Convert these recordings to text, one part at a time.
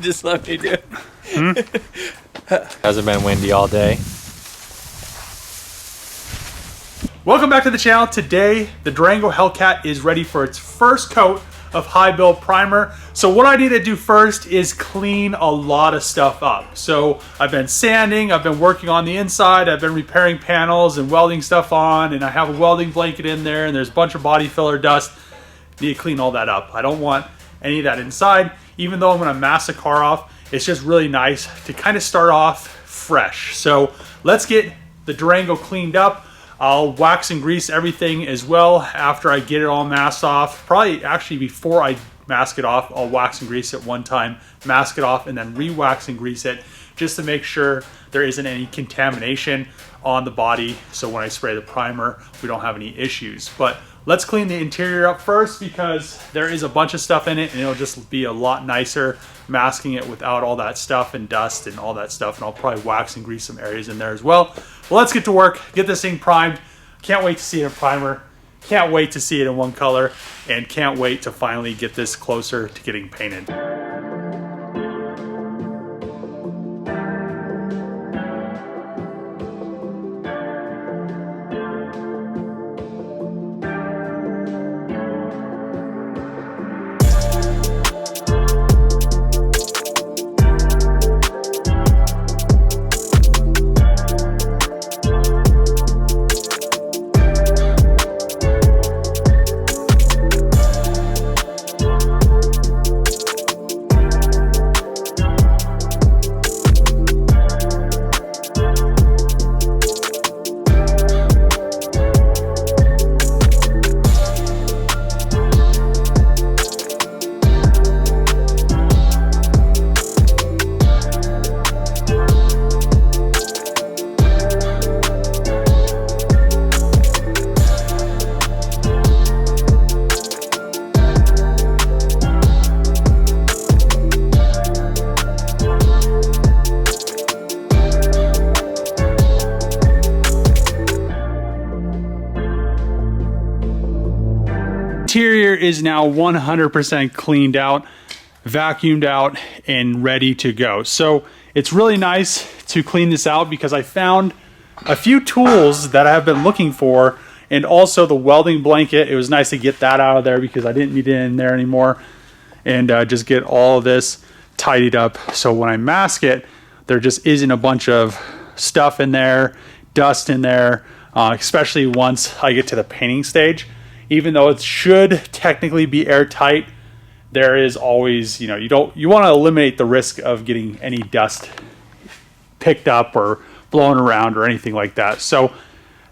Just let me do it. Hasn't been windy all day. Welcome back to the channel. Today, the Durango Hellcat is ready for its first coat of high build primer. So what I need to do first is clean a lot of stuff up. So I've been sanding, I've been working on the inside, I've been repairing panels and welding stuff on, and I have a welding blanket in there, and there's a bunch of body filler dust. Need to clean all that up. I don't want any of that inside. Even though I'm gonna mask the car off, it's just really nice to kind of start off fresh. So let's get the Durango cleaned up. I'll wax and grease everything as well after I get it all masked off. Probably actually before I mask it off, I'll wax and grease it one time, mask it off, and then re-wax and grease it just to make sure there isn't any contamination on the body. So when I spray the primer, we don't have any issues. But let's clean the interior up first because there is a bunch of stuff in it and it'll just be a lot nicer masking it without all that stuff and dust and all that stuff. And I'll probably wax and grease some areas in there as well. Well, let's get to work, get this thing primed. Can't wait to see it in primer. Can't wait to see it in one color, and can't wait to finally get this closer to getting painted. Interior is now 100% cleaned out, vacuumed out, and ready to go. So it's really nice to clean this out because I found a few tools that I have been looking for, and also the welding blanket. It was nice to get that out of there because I didn't need it in there anymore, and just get all of this tidied up. So when I mask it, there just isn't a bunch of stuff in there, dust in there, especially once I get to the painting stage. Even though it should technically be airtight, there is always, you want to eliminate the risk of getting any dust picked up or blown around or anything like that. So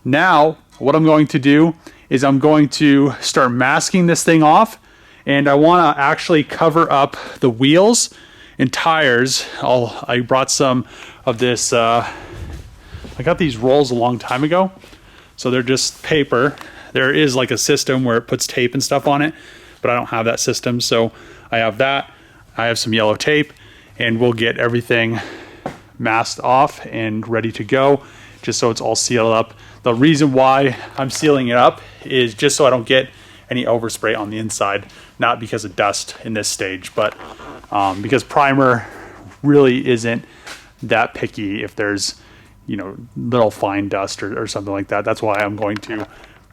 now what I'm going to do is I'm going to start masking this thing off, and I want to actually cover up the wheels and tires. I brought some of this, I got these rolls a long time ago. So they're just paper. There is like a system where it puts tape and stuff on it, but I don't have that system. So I have that. I have some yellow tape, and we'll get everything masked off and ready to go, just so it's all sealed up. The reason why I'm sealing it up is just so I don't get any overspray on the inside, not because of dust in this stage, but because primer really isn't that picky if there's, little fine dust or something like that. That's why I'm going to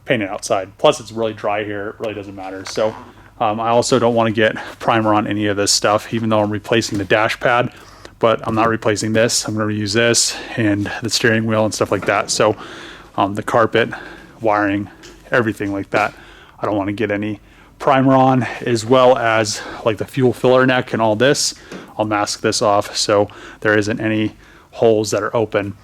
paint it outside. Plus it's really dry here, it really doesn't matter. So I also don't want to get primer on any of this stuff, even though I'm replacing the dash pad, but I'm not replacing this. I'm going to reuse this and the steering wheel and stuff like that. So the carpet, wiring, everything like that, I don't want to get any primer on, as well as like the fuel filler neck and all this. I'll mask this off so there isn't any holes that are open.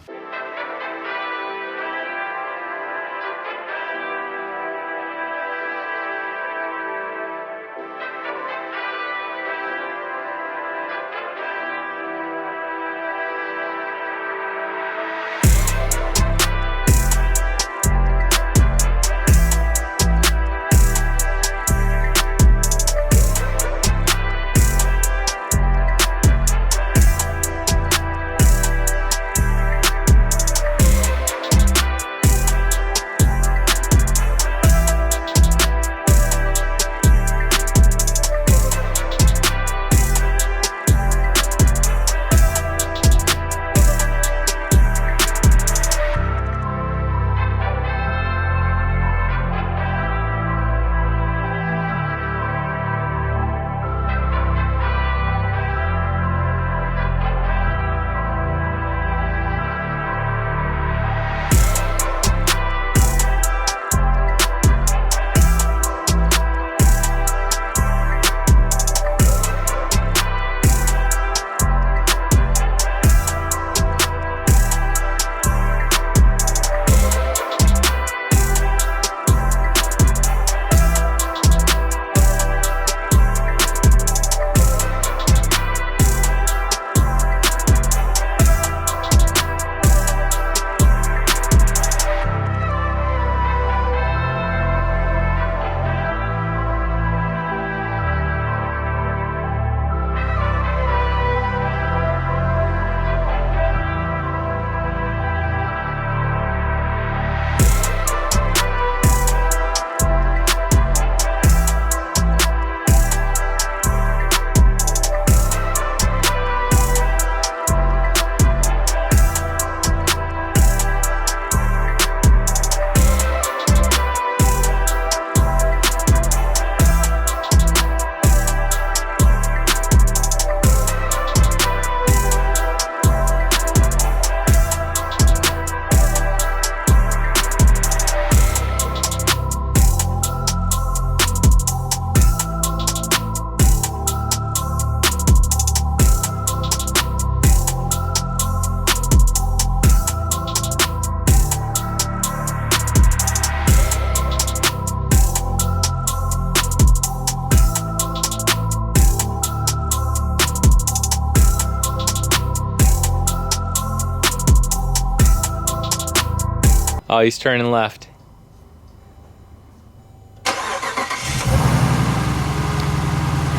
Oh, he's turning left.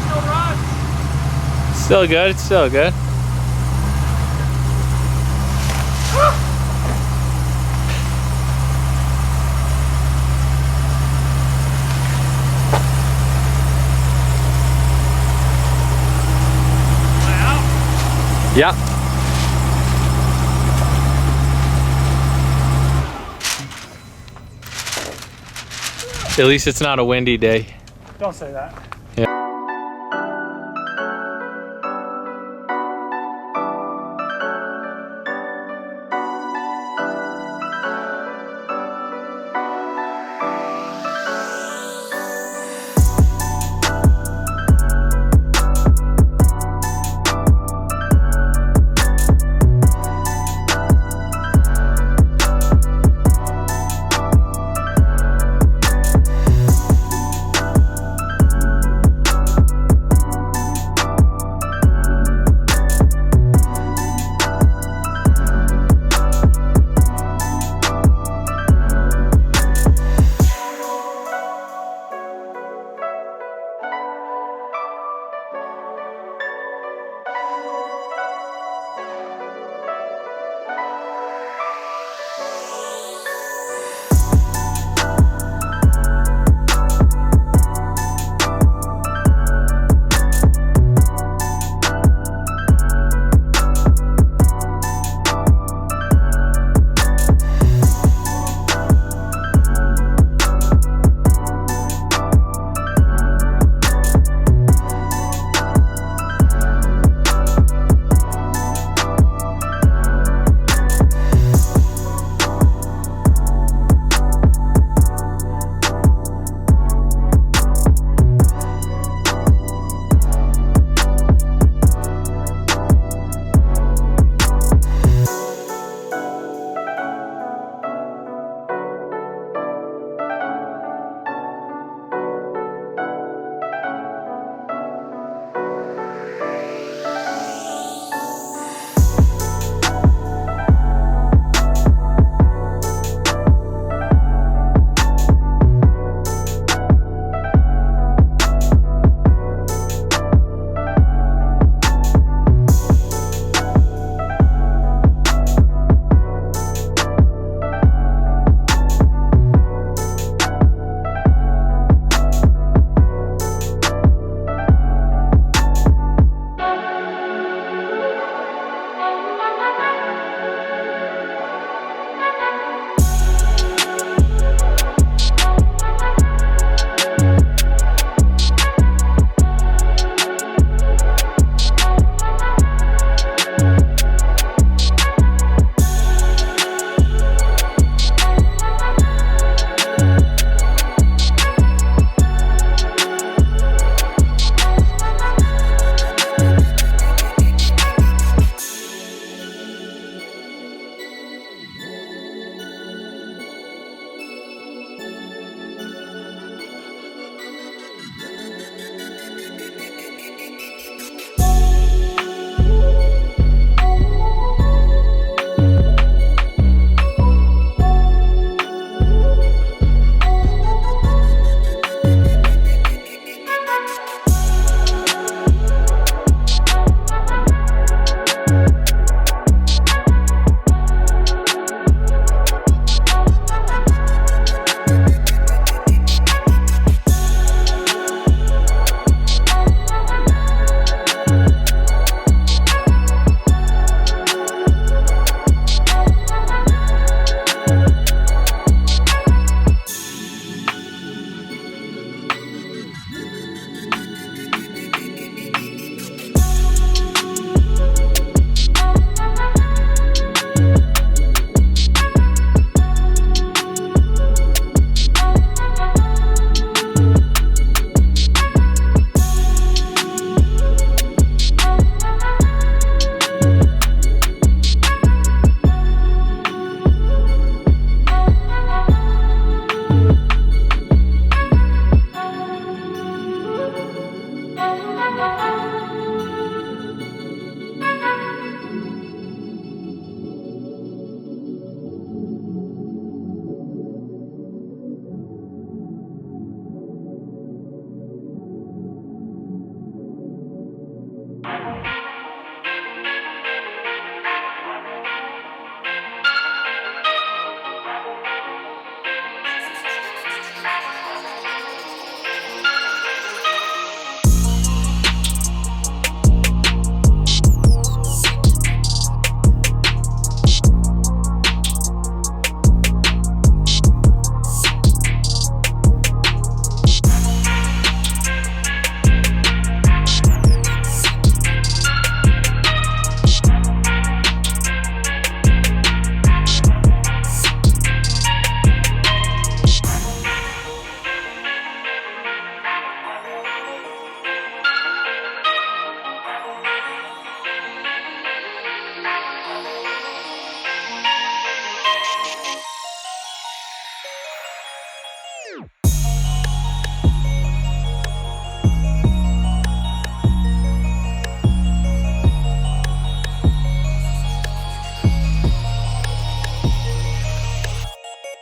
Still runs. Still good, it's still good. Yep. At least it's not a windy day. Don't say that.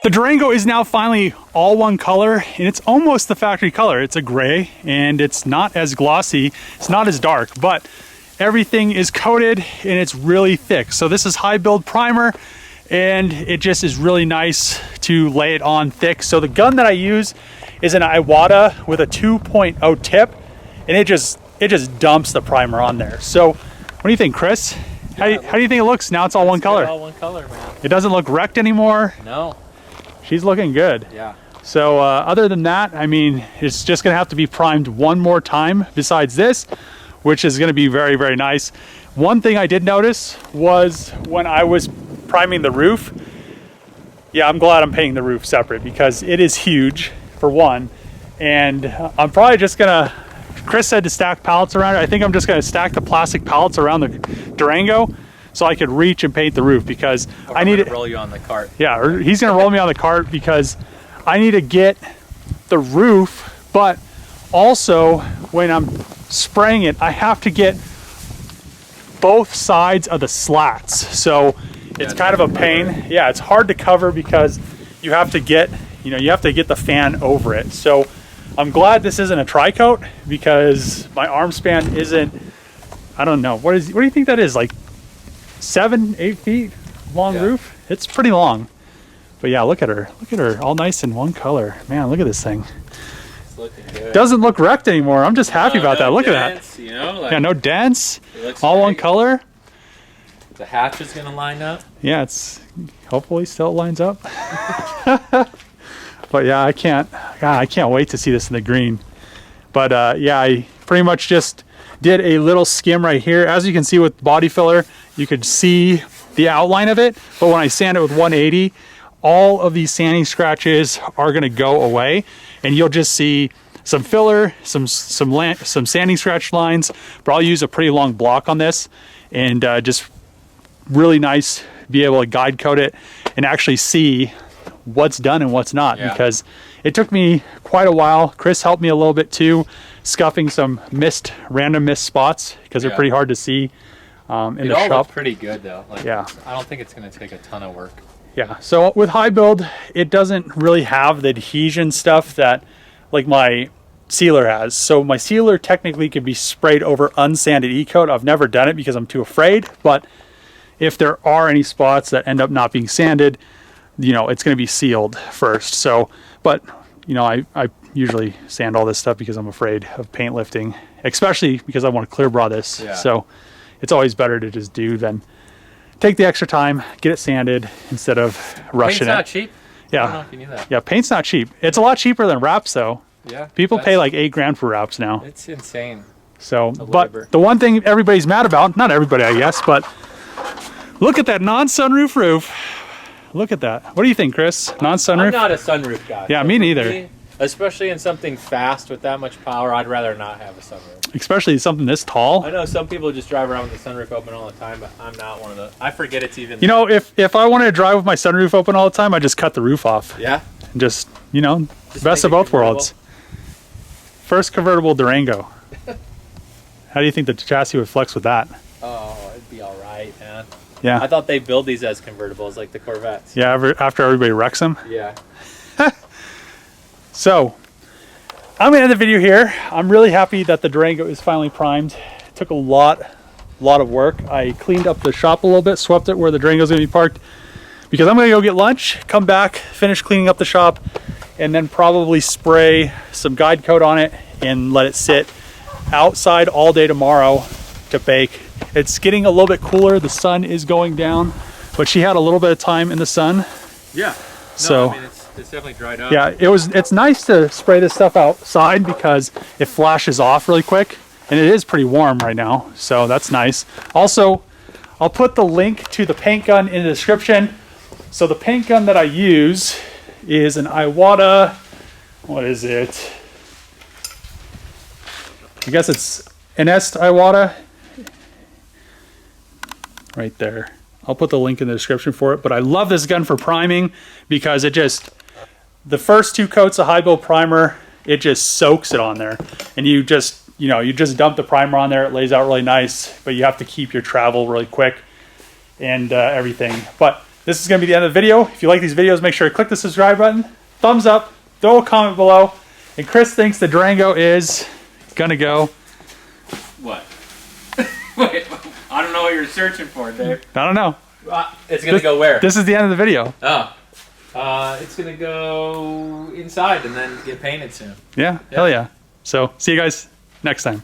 The Durango is now finally all one color, and it's almost the factory color. It's a gray, and it's not as glossy, it's not as dark, but everything is coated and it's really thick. So this is high build primer, and it just is really nice to lay it on thick. So the gun that I use is an Iwata with a 2.0 tip, and it just dumps the primer on there. So what do you think, Chris? How do you think it looks now? It's all one color. All one color, man. It doesn't look wrecked anymore. No. She's looking good. Yeah. So other than that, I mean, it's just gonna have to be primed one more time besides this, which is gonna be very, very nice. One thing I did notice was when I was priming the roof, yeah, I'm glad I'm painting the roof separate because it is huge, for one. And I'm probably just gonna, Chris said to stack pallets around it. I think I'm just gonna stack the plastic pallets around the Durango so I could reach and paint the roof, because I need to roll you on the cart. Yeah, or he's gonna roll me on the cart because I need to get the roof, but also when I'm spraying it, I have to get both sides of the slats. So it's kind of a pain. Yeah, it's hard to cover because you have to get, you have to get the fan over it. So I'm glad this isn't a tri-coat, because my arm span isn't, I don't know, what do you think that is, like 7-8 feet long roof? It's pretty long. But yeah, look at her all nice in one color. Man, look at this thing. It's looking good. Doesn't look wrecked anymore. I'm just happy about that. Look dents, at that. Like, Yeah, no dents, all all one color. The hatch is gonna line up. Yeah, it's hopefully still lines up. But yeah, I can't wait to see this in the green. But yeah, I pretty much just did a little skim right here. As you can see with body filler, you could see the outline of it, but when I sand it with 180, all of these sanding scratches are gonna go away, and you'll just see some filler, some sanding scratch lines, but I'll use a pretty long block on this, and just really nice to be able to guide coat it and actually see what's done and what's not, because it took me quite a while. Chris helped me a little bit too, scuffing some random missed spots, because they're pretty hard to see in the shop. It all looks pretty good though. Like, yeah, I don't think it's gonna take a ton of work. Yeah, so with high build, it doesn't really have the adhesion stuff that like my sealer has. So my sealer technically could be sprayed over unsanded e-coat. I've never done it because I'm too afraid, but if there are any spots that end up not being sanded, it's going to be sealed first. So, but I usually sand all this stuff because I'm afraid of paint lifting, especially because I want to clear bra this. Yeah. So it's always better to just do than take the extra time, get it sanded instead of rushing it. Paint's not cheap. Yeah. I don't know if you knew that. Yeah, paint's not cheap. It's a lot cheaper than wraps though. Yeah. People pay like $8,000 for wraps now. It's insane. So, but the one thing everybody's mad about, not everybody I guess, but look at that non-sunroof roof. Look at that. What do you think, Chris? Non-sunroof? I'm not a sunroof guy. Yeah, me neither. Especially in something fast with that much power, I'd rather not have a sunroof. Especially something this tall. I know some people just drive around with the sunroof open all the time, but I'm not one of those. I forget it's even. If I wanted to drive with my sunroof open all the time, I just cut the roof off. Yeah. And just best of both worlds. First convertible Durango. How do you think the chassis would flex with that? Oh, it'd be all right, man. Yeah. I thought they build these as convertibles, like the Corvettes. Yeah, after everybody wrecks them. Yeah. So, I'm gonna end the video here. I'm really happy that the Durango is finally primed. It took a lot of work. I cleaned up the shop a little bit, swept it where the Durango's gonna be parked, because I'm gonna go get lunch, come back, finish cleaning up the shop, and then probably spray some guide coat on it and let it sit outside all day tomorrow to bake. It's getting a little bit cooler. The sun is going down, but she had a little bit of time in the sun. Yeah. So I mean, it's definitely dried up. yeah, it's nice to spray this stuff outside because it flashes off really quick, and it is pretty warm right now, so that's nice. Also, I'll put the link to the paint gun in the description. So the paint gun that I use is an Iwata, what is it? I guess it's an Iwata. Right there. I'll put the link in the description for it, but I love this gun for priming because the first 2 coats of high build primer, it just soaks it on there, and you just dump the primer on there. It lays out really nice, but you have to keep your travel really quick and everything. But this is going to be the end of the video. If you like these videos, make sure to click the subscribe button, thumbs up, throw a comment below. And Chris thinks the Durango is going to go. What? Wait, I don't know what you're searching for, Dave. I don't know. It's going to go where? This is the end of the video. Oh. It's going to go inside and then get painted soon. Yeah, hell yeah. So see you guys next time.